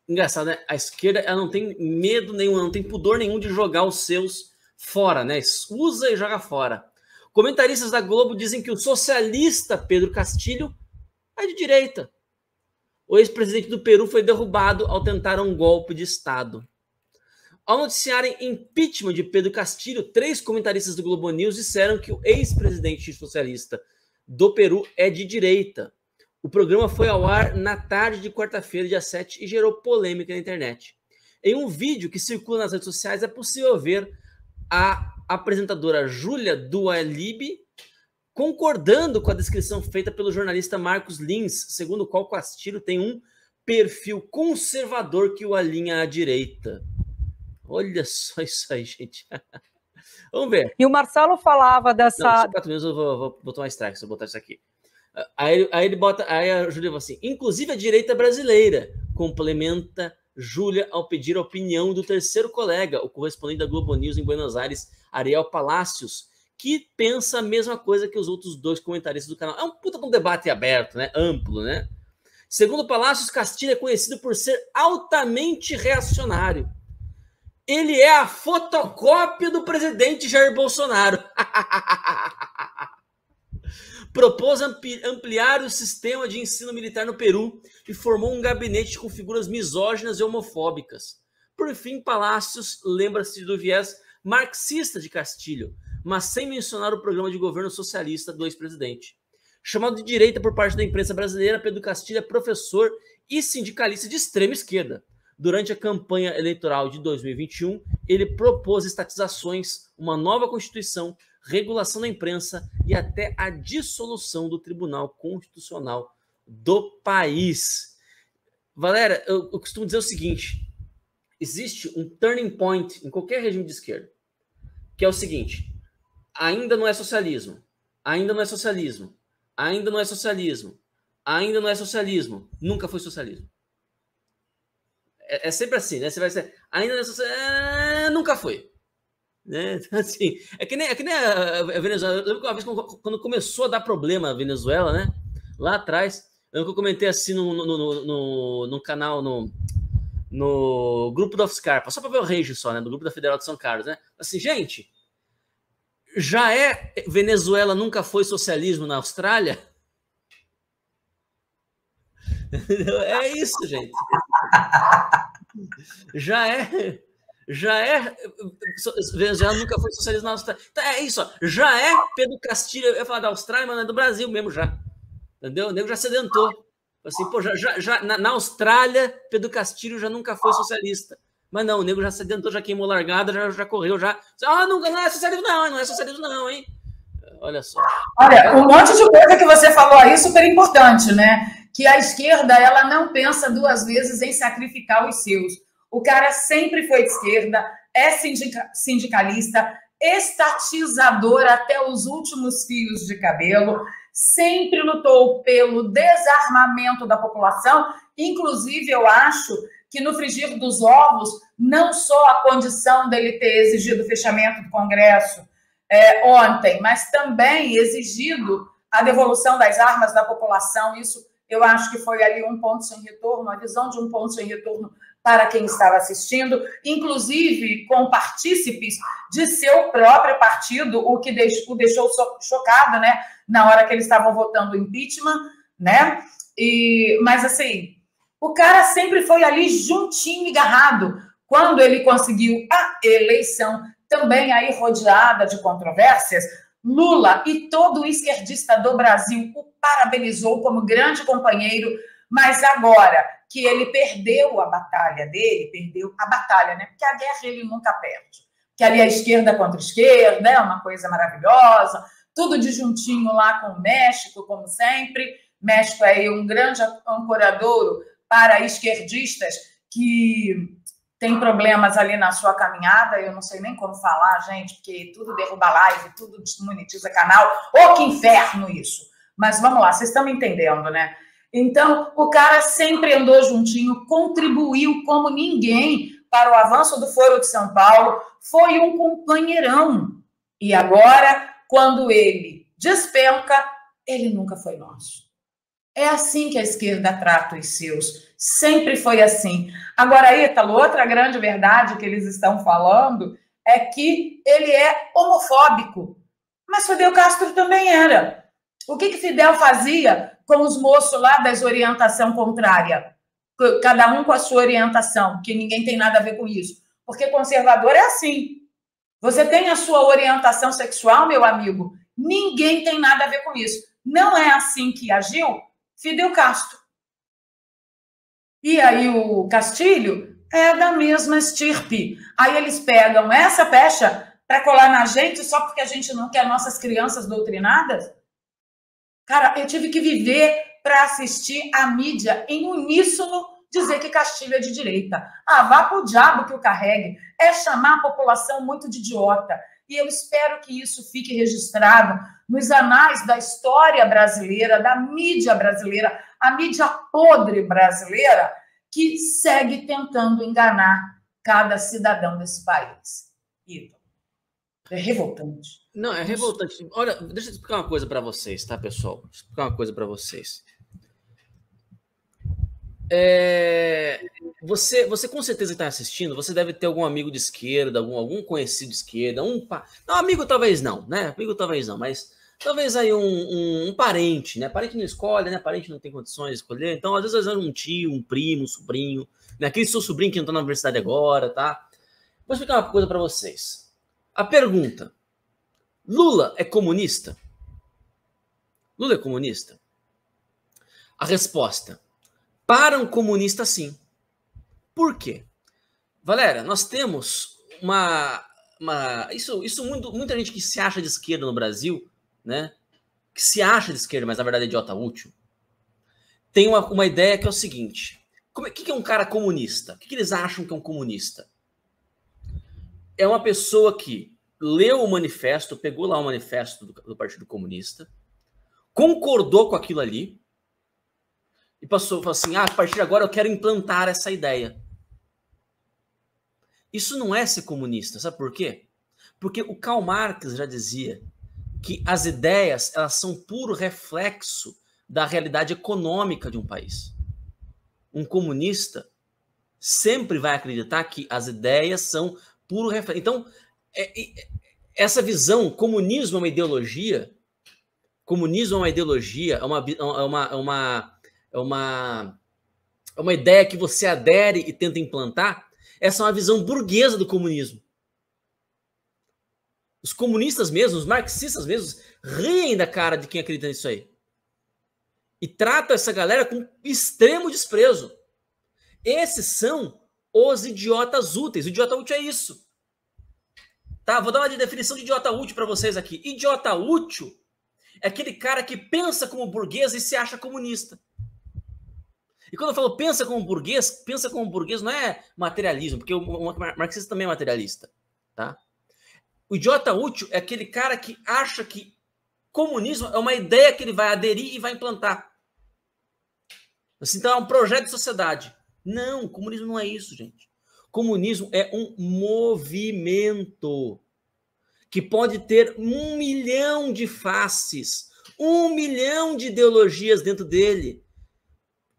engraçado, né? A esquerda, ela não tem medo nenhum, não tem pudor nenhum de jogar os seus fora, né? Usa e joga fora. Comentaristas da Globo dizem que o socialista Pedro Castilho é de direita. O ex-presidente do Peru foi derrubado ao tentar um golpe de Estado. Ao noticiarem impeachment de Pedro Castilho, 3 comentaristas do Globo News disseram que o ex-presidente socialista do Peru é de direita. O programa foi ao ar na tarde de quarta-feira, dia 7, e gerou polêmica na internet. Em um vídeo que circula nas redes sociais, é possível ver a apresentadora Júlia Dualib concordando com a descrição feita pelo jornalista Marcos Lins, segundo o qual Castilho tem um perfil conservador que o alinha à direita. Olha só isso aí, gente. Vamos ver. E o Marcelo falava dessa... Não, 4 minutos eu vou botar um strike, se eu botar isso aqui. Aí a Júlia fala assim, inclusive a direita brasileira, complementa Júlia ao pedir a opinião do terceiro colega, o correspondente da Globo News em Buenos Aires, Ariel Palacios, que pensa a mesma coisa que os outros 2 comentaristas do canal. É um puta de um debate aberto, né? Amplo, né? Segundo Palacios, Castilho é conhecido por ser altamente reacionário. Ele é a fotocópia do presidente Jair Bolsonaro. Propôs ampliar o sistema de ensino militar no Peru e formou um gabinete com figuras misóginas e homofóbicas. Por fim, Palacios lembra-se do viés marxista de Castilho, mas sem mencionar o programa de governo socialista do ex-presidente. Chamado de direita por parte da imprensa brasileira, Pedro Castilho é professor e sindicalista de extrema esquerda. Durante a campanha eleitoral de 2021, ele propôs estatizações, uma nova Constituição, regulação da imprensa e até a dissolução do Tribunal Constitucional do país. Valéria, eu costumo dizer o seguinte, existe um turning point em qualquer regime de esquerda, que é o seguinte, ainda não é socialismo, ainda não é socialismo, ainda não é socialismo, ainda não é socialismo, nunca foi socialismo. É sempre assim, né? Você vai ser, ainda não é socialismo, nunca foi. Né? Assim, é que nem a Venezuela. Eu lembro que uma vez quando começou a dar problema a Venezuela, né? Lá atrás, eu comentei assim no canal, no grupo da Scarpa, só para ver o rage só, né? Do grupo da Federal de São Carlos, né? Assim, gente, já é Venezuela nunca foi socialismo na Austrália? É isso, gente. Já é Venezuela nunca foi socialismo na Austrália. Então, é isso, ó. Já é Pedro Castilho, eu ia falar da Austrália, mas não é do Brasil mesmo já. Entendeu? O nego já sedentou. Assim, pô, na Austrália, Pedro Castilho já nunca foi socialista. Mas não, o nego já sedentou, já queimou largada, já correu, já. Ah, não é socialismo, não é socialismo, não, hein? Olha só. Olha, um monte de coisa que você falou aí super importante, né? Que a esquerda, ela não pensa 2 vezes em sacrificar os seus. O cara sempre foi de esquerda, é sindicalista, estatizador até os últimos fios de cabelo, sempre lutou pelo desarmamento da população. Inclusive, eu acho que no frigir dos ovos, não só a condição dele ter exigido o fechamento do Congresso ontem, mas também exigido a devolução das armas da população. Isso eu acho que foi ali um ponto sem retorno, a visão de um ponto sem retorno para quem estava assistindo, inclusive com partícipes de seu próprio partido, o que o deixou chocado, né, na hora que eles estavam votando o impeachment, né? Mas assim, o cara sempre foi ali juntinho e agarrado. Quando ele conseguiu a eleição, também aí rodeada de controvérsias, Lula e todo o esquerdista do Brasil o parabenizou como grande companheiro, mas agora que ele perdeu a batalha dele, perdeu a batalha, né? Porque a guerra ele nunca perde. Que ali é esquerda contra esquerda, é uma coisa maravilhosa, tudo de juntinho lá com o México, como sempre. México é aí um grande ancoradouro para esquerdistas que tem problemas ali na sua caminhada, eu não sei nem como falar, gente, porque tudo derruba live, tudo desmonetiza canal. Ô, que inferno isso! Mas vamos lá, vocês estão me entendendo, né? Então, o cara sempre andou juntinho, contribuiu como ninguém para o avanço do Foro de São Paulo, foi um companheirão. E agora, quando ele despenca, ele nunca foi nosso. É assim que a esquerda trata os seus. Sempre foi assim. Agora, Ítalo, outra grande verdade que eles estão falando é que ele é homofóbico. Mas Fidel Castro também era. O que Fidel fazia com os moços lá das orientação contrária? Cada um com a sua orientação, que ninguém tem nada a ver com isso. Porque conservador é assim. Você tem a sua orientação sexual, meu amigo, ninguém tem nada a ver com isso. Não é assim que agiu Fidel Castro. E aí o Castilho é da mesma estirpe. Aí eles pegam essa pecha para colar na gente só porque a gente não quer nossas crianças doutrinadas? Cara, eu tive que viver para assistir a mídia em uníssono dizer que Castilho é de direita. Ah, vá pro diabo que o carregue. É chamar a população muito de idiota. E eu espero que isso fique registrado nos anais da história brasileira, da mídia brasileira, a mídia podre brasileira, que segue tentando enganar cada cidadão desse país. É revoltante. Não, é revoltante. Olha, deixa eu explicar uma coisa para vocês, tá, pessoal? Deixa eu explicar uma coisa para vocês. Você com certeza está assistindo, você deve ter algum amigo de esquerda, algum conhecido de esquerda, não, amigo talvez não, né? Amigo talvez não, mas talvez aí um parente, né? Parente não escolhe, né? Parente não tem condições de escolher, então às vezes um tio, um primo, um sobrinho, né? Aquele seu sobrinho que entrou na universidade agora, tá? Vou explicar uma coisa para vocês. A pergunta: Lula é comunista? Lula é comunista? A resposta: para um comunista, sim. Por quê? Valéria, nós temos muita gente que se acha de esquerda no Brasil, né? Que se acha de esquerda, mas na verdade é idiota útil. Tem uma ideia que é o seguinte: o que é um cara comunista? O que eles acham que é um comunista? É uma pessoa que leu o manifesto, pegou lá o manifesto do Partido Comunista, concordou com aquilo ali, e falou assim, a partir de agora eu quero implantar essa ideia. Isso não é ser comunista, sabe por quê? Porque o Karl Marx já dizia que as ideias, elas são puro reflexo da realidade econômica de um país. Um comunista sempre vai acreditar que as ideias são puro reflexo. Então, essa visão, comunismo é uma ideologia, é uma ideia que você adere e tenta implantar. Essa é uma visão burguesa do comunismo. Os comunistas mesmos, os marxistas mesmos, riem da cara de quem acredita nisso aí. E tratam essa galera com extremo desprezo. Esses são os idiotas úteis. O idiota útil é isso. Tá? Vou dar uma definição de idiota útil para vocês aqui. Idiota útil é aquele cara que pensa como burguês e se acha comunista. E quando eu falo pensa como burguês não é materialismo, porque o marxista também é materialista, tá? O idiota útil é aquele cara que acha que comunismo é uma ideia que ele vai aderir e vai implantar. Assim, então é um projeto de sociedade. Não, comunismo não é isso, gente. Comunismo é um movimento que pode ter 1 milhão de faces, 1 milhão de ideologias dentro dele.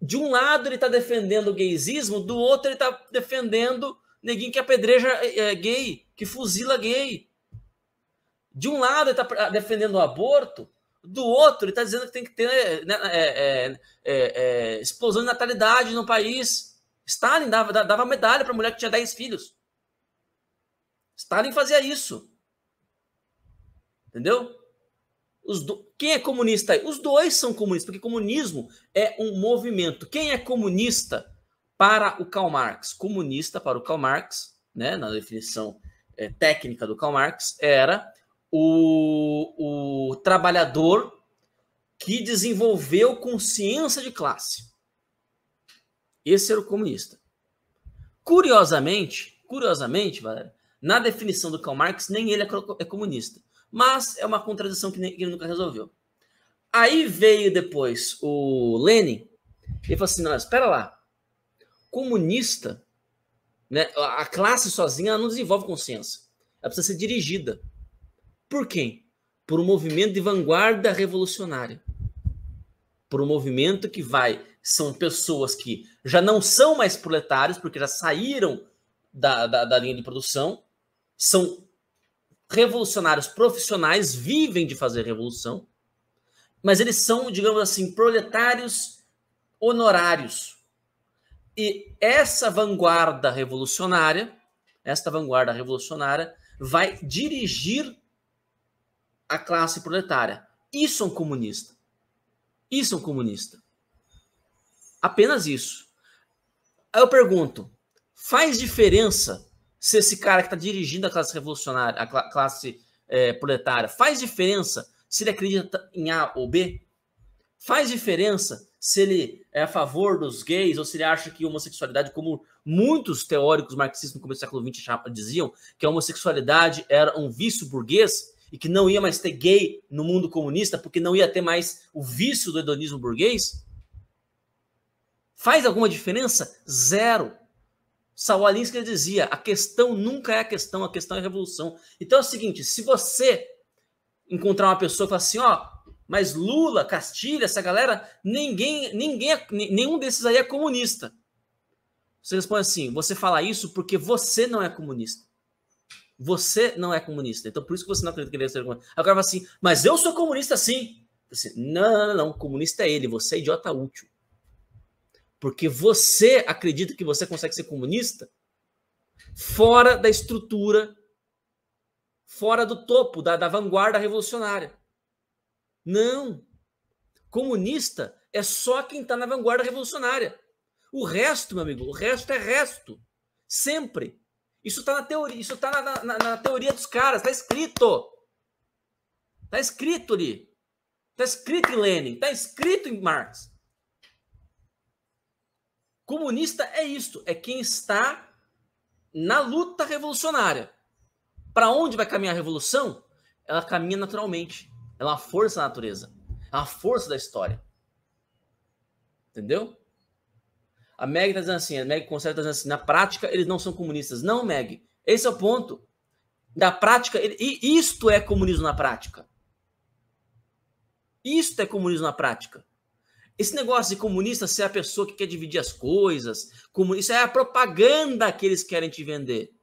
De um lado ele está defendendo o gaysismo, do outro ele está defendendo neguinho que apedreja gay, que fuzila gay. De um lado ele está defendendo o aborto, do outro ele está dizendo que tem que ter explosão de natalidade no país. Stalin dava medalha para a mulher que tinha 10 filhos. Stalin fazia isso. Entendeu? Quem é comunista aí? Os dois são comunistas, porque comunismo é um movimento. Quem é comunista para o Karl Marx? Comunista para o Karl Marx, né, na definição técnica do Karl Marx, era o trabalhador que desenvolveu consciência de classe. Esse era o comunista. Curiosamente, Valéria, na definição do Karl Marx, nem ele é comunista. Mas é uma contradição que ele nunca resolveu. Aí veio depois o Lenin e falou assim, não, espera lá. Comunista, né, a classe sozinha ela não desenvolve consciência. Ela precisa ser dirigida. Por quem? Por um movimento de vanguarda revolucionária. por um movimento que são pessoas que já não são mais proletários, porque já saíram da linha de produção, são revolucionários profissionais, vivem de fazer revolução, mas eles são, digamos assim, proletários honorários. E essa vanguarda revolucionária vai dirigir a classe proletária. Isso é um comunista. Isso é um comunista. Apenas isso. Aí eu pergunto, faz diferença se esse cara que está dirigindo a classe revolucionária, a classe proletária, faz diferença se ele acredita em A ou B? Faz diferença se ele é a favor dos gays ou se ele acha que a homossexualidade, como muitos teóricos marxistas no começo do século XX diziam, que a homossexualidade era um vício burguês e que não ia mais ter gay no mundo comunista porque não ia ter mais o vício do hedonismo burguês? Faz alguma diferença? Zero. Saul Alinsky dizia, a questão nunca é a questão é a revolução. Então é o seguinte, se você encontrar uma pessoa e falar assim, mas Lula, Castilho, essa galera, nenhum desses aí é comunista. Você responde assim, você fala isso porque você não é comunista. Você não é comunista. Então por isso que você não acredita que ele seja comunista. Aí o cara fala assim, mas eu sou comunista sim. Assim, não, comunista é ele, você é idiota útil. Porque você acredita que você consegue ser comunista fora da estrutura, fora do topo, da vanguarda revolucionária. Não. Comunista é só quem está na vanguarda revolucionária. O resto, meu amigo, o resto é resto. Sempre. Isso está na teoria, isso está na teoria dos caras, está escrito. Está escrito ali. Está escrito em Lenin, está escrito em Marx. Comunista é isto, é quem está na luta revolucionária. Para onde vai caminhar a revolução? Ela caminha naturalmente. Ela é uma força da natureza. É uma força da história. Entendeu? A Meg está dizendo assim, a Meg Conserva está dizendo assim, na prática eles não são comunistas. Não, Meg, esse é o ponto. Na prática, isto é comunismo na prática. Isto é comunismo na prática. Esse negócio de comunista ser a pessoa que quer dividir as coisas, isso é a propaganda que eles querem te vender.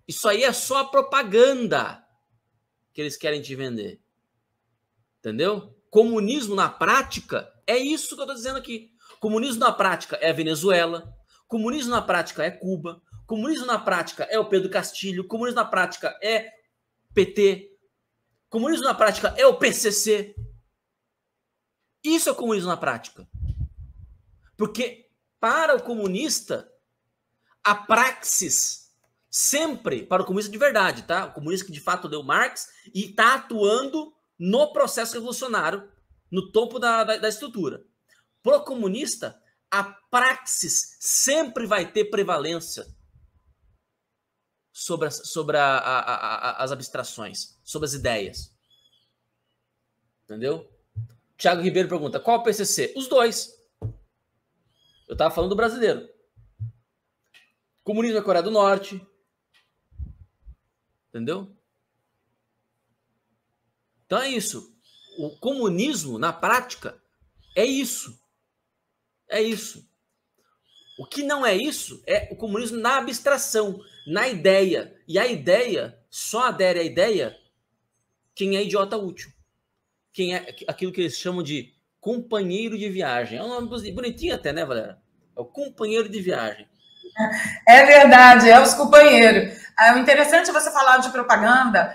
Isso aí é só a propaganda que eles querem te vender. Entendeu? Comunismo na prática é isso que eu estou dizendo aqui. Comunismo na prática é a Venezuela. Comunismo na prática é Cuba. Comunismo na prática é o Pedro Castilho. Comunismo na prática é PT. Comunismo na prática é o PCC. Isso é o comunismo na prática. Porque para o comunista, a praxis sempre, para o comunista de verdade, tá? O comunista que de fato leu Marx e está atuando no processo revolucionário, no topo da estrutura. Para o comunista, a praxis sempre vai ter prevalência sobre as abstrações, sobre as ideias. Entendeu? Thiago Ribeiro pergunta, qual o PCC? Os dois. Eu estava falando do brasileiro. Comunismo da Coreia do Norte. Entendeu? Então é isso. O comunismo, na prática, é isso. É isso. O que não é isso é o comunismo na abstração, na ideia. E a ideia, só adere à ideia quem é idiota útil. Quem é aquilo que eles chamam de companheiro de viagem. É um nome bonitinho até, né, Valéria? É o companheiro de viagem. É verdade, é os companheiros. O interessante é você falar de propaganda,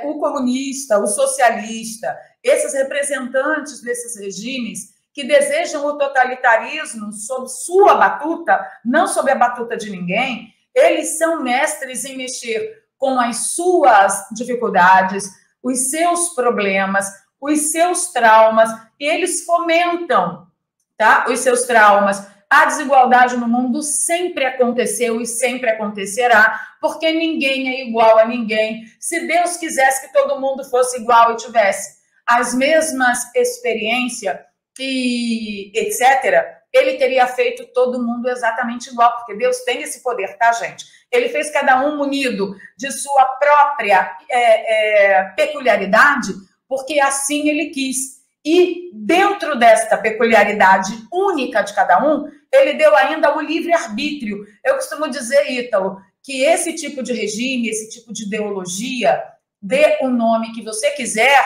o comunista, o socialista, esses representantes desses regimes que desejam o totalitarismo sob sua batuta, não sob a batuta de ninguém, eles são mestres em mexer com as suas dificuldades, os seus problemas, os seus traumas, e eles fomentam, tá? Os seus traumas. A desigualdade no mundo sempre aconteceu e sempre acontecerá, porque ninguém é igual a ninguém. Se Deus quisesse que todo mundo fosse igual e tivesse as mesmas experiências e etc., ele teria feito todo mundo exatamente igual, porque Deus tem esse poder, tá, gente? Ele fez cada um munido de sua própria peculiaridade, porque assim ele quis. E dentro desta peculiaridade única de cada um, ele deu ainda o livre-arbítrio. Eu costumo dizer, Ítalo, que esse tipo de regime, esse tipo de ideologia, dê o nome que você quiser,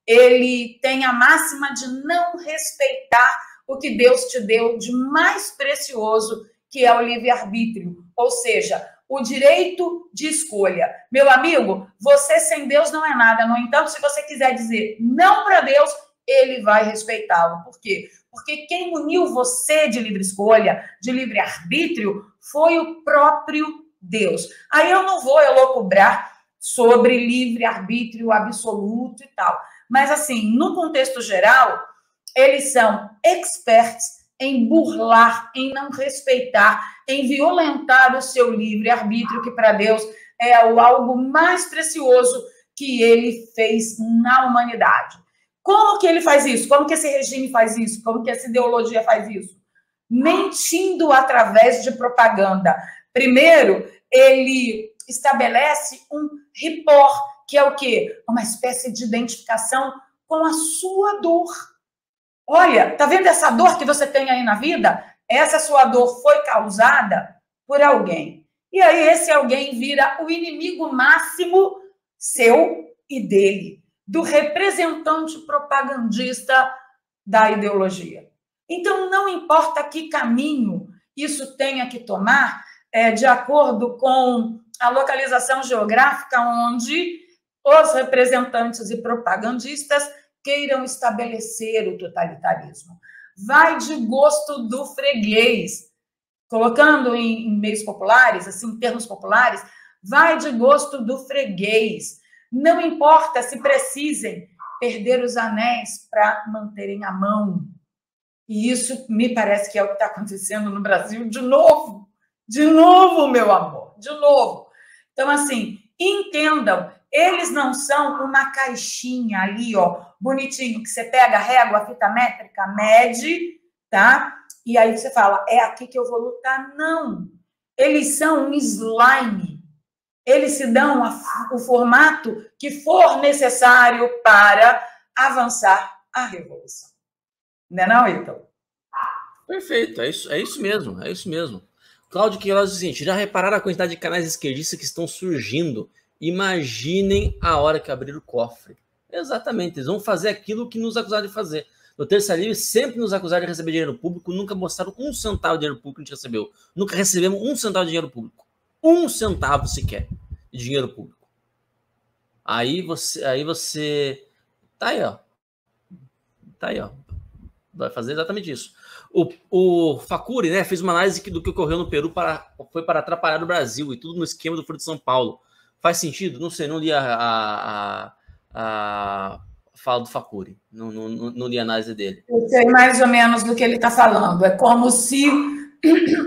ele tem a máxima de não respeitar o que Deus te deu de mais precioso, que é o livre-arbítrio, ou seja, o direito de escolha. Meu amigo, você sem Deus não é nada. No entanto, se você quiser dizer não para Deus, ele vai respeitá-lo. Por quê? Porque quem muniu você de livre escolha, de livre-arbítrio, foi o próprio Deus. Aí eu não vou elocubrar sobre livre-arbítrio absoluto e tal. Mas, assim, no contexto geral, eles são experts em burlar, em não respeitar, em violentar o seu livre-arbítrio, que para Deus é algo mais precioso que ele fez na humanidade. Como que ele faz isso? Como que esse regime faz isso? Como que essa ideologia faz isso? Mentindo através de propaganda. Primeiro, ele estabelece um rapport, que é o quê? Uma espécie de identificação com a sua dor. Olha, tá vendo essa dor que você tem aí na vida? Essa sua dor foi causada por alguém. E aí esse alguém vira o inimigo máximo seu e dele, do representante propagandista da ideologia. Então, não importa que caminho isso tenha que tomar, de acordo com a localização geográfica onde os representantes e propagandistas queiram estabelecer o totalitarismo. Vai de gosto do freguês. Colocando em meios populares, assim, em termos populares, vai de gosto do freguês. Não importa se precisem perder os anéis para manterem a mão. E isso me parece que é o que está acontecendo no Brasil de novo. De novo, meu amor, de novo. Então, assim, entendam, eles não são uma caixinha ali, ó, bonitinho, que você pega a régua, a fita métrica, mede, tá? E aí você fala, é aqui que eu vou lutar. Não. Eles são um slime. Eles se dão o formato que for necessário para avançar a revolução. Não é não, Ítalo? Perfeito, é isso mesmo, é isso mesmo. Cláudio Queiroz diz o seguinte, já repararam a quantidade de canais esquerdistas que estão surgindo? Imaginem a hora que abrir o cofre. Exatamente, eles vão fazer aquilo que nos acusaram de fazer. No Terça Livre sempre nos acusaram de receber dinheiro público, nunca mostraram um centavo de dinheiro público que a gente recebeu. Nunca recebemos um centavo de dinheiro público. Um centavo sequer de dinheiro público. Aí você tá aí, ó. Tá aí, ó. Vai fazer exatamente isso. O Facuri, né, fez uma análise do que ocorreu no Peru foi para atrapalhar o Brasil e tudo no esquema do Foro de São Paulo. Faz sentido? Não sei, não li a fala do Facuri, não li a análise dele. Eu sei mais ou menos do que ele está falando. É como se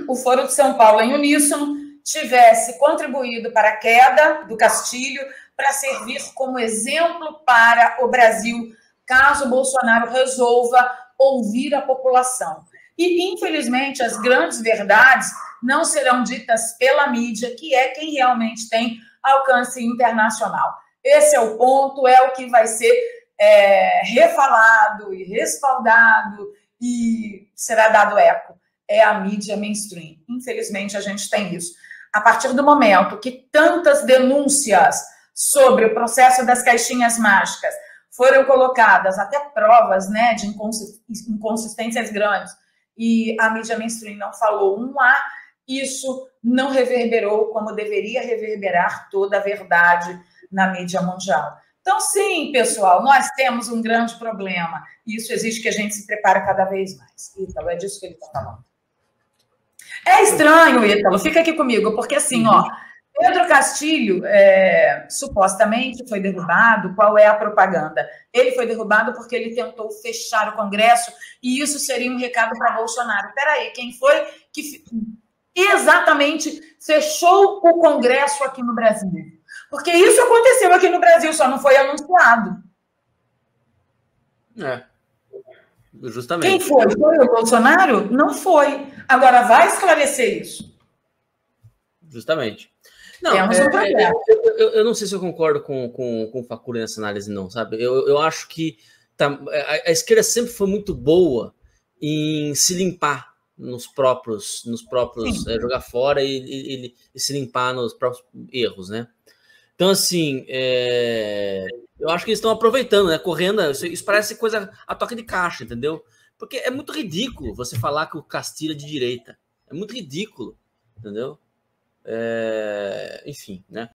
o Foro de São Paulo, em uníssono, tivesse contribuído para a queda do Castilho para servir como exemplo para o Brasil, caso Bolsonaro resolva ouvir a população. E, infelizmente, as grandes verdades não serão ditas pela mídia, que é quem realmente tem alcance internacional. Esse é o ponto, é o que vai ser refalado e respaldado e será dado eco. É a mídia mainstream. Infelizmente, a gente tem isso. A partir do momento que tantas denúncias sobre o processo das caixinhas mágicas foram colocadas, até provas, né, de inconsistências grandes, e a mídia mainstream não falou um A, isso não reverberou como deveria reverberar toda a verdade na mídia mundial. Então, sim, pessoal, nós temos um grande problema. E isso exige que a gente se prepare cada vez mais. Ítalo, é disso que ele está falando. É estranho, Ítalo, fica aqui comigo, porque assim, ó, Pedro Castilho supostamente foi derrubado. Qual é a propaganda? Ele foi derrubado porque ele tentou fechar o Congresso e isso seria um recado para Bolsonaro. Peraí, quem foi que exatamente fechou o Congresso aqui no Brasil? Porque isso aconteceu aqui no Brasil, só não foi anunciado. Justamente. Quem foi? Foi o Bolsonaro? Não foi. Agora vai esclarecer isso. Justamente. Não, eu não sei se eu concordo com o Facuri nessa análise, não, sabe? Eu acho que a esquerda sempre foi muito boa em se limpar nos próprios jogar fora e se limpar nos próprios erros, né? Então, assim, eu acho que eles estão aproveitando, né? Correndo, isso parece coisa a toque de caixa, entendeu? Porque é muito ridículo você falar que o Castilho é de direita. É muito ridículo, entendeu? Enfim, né?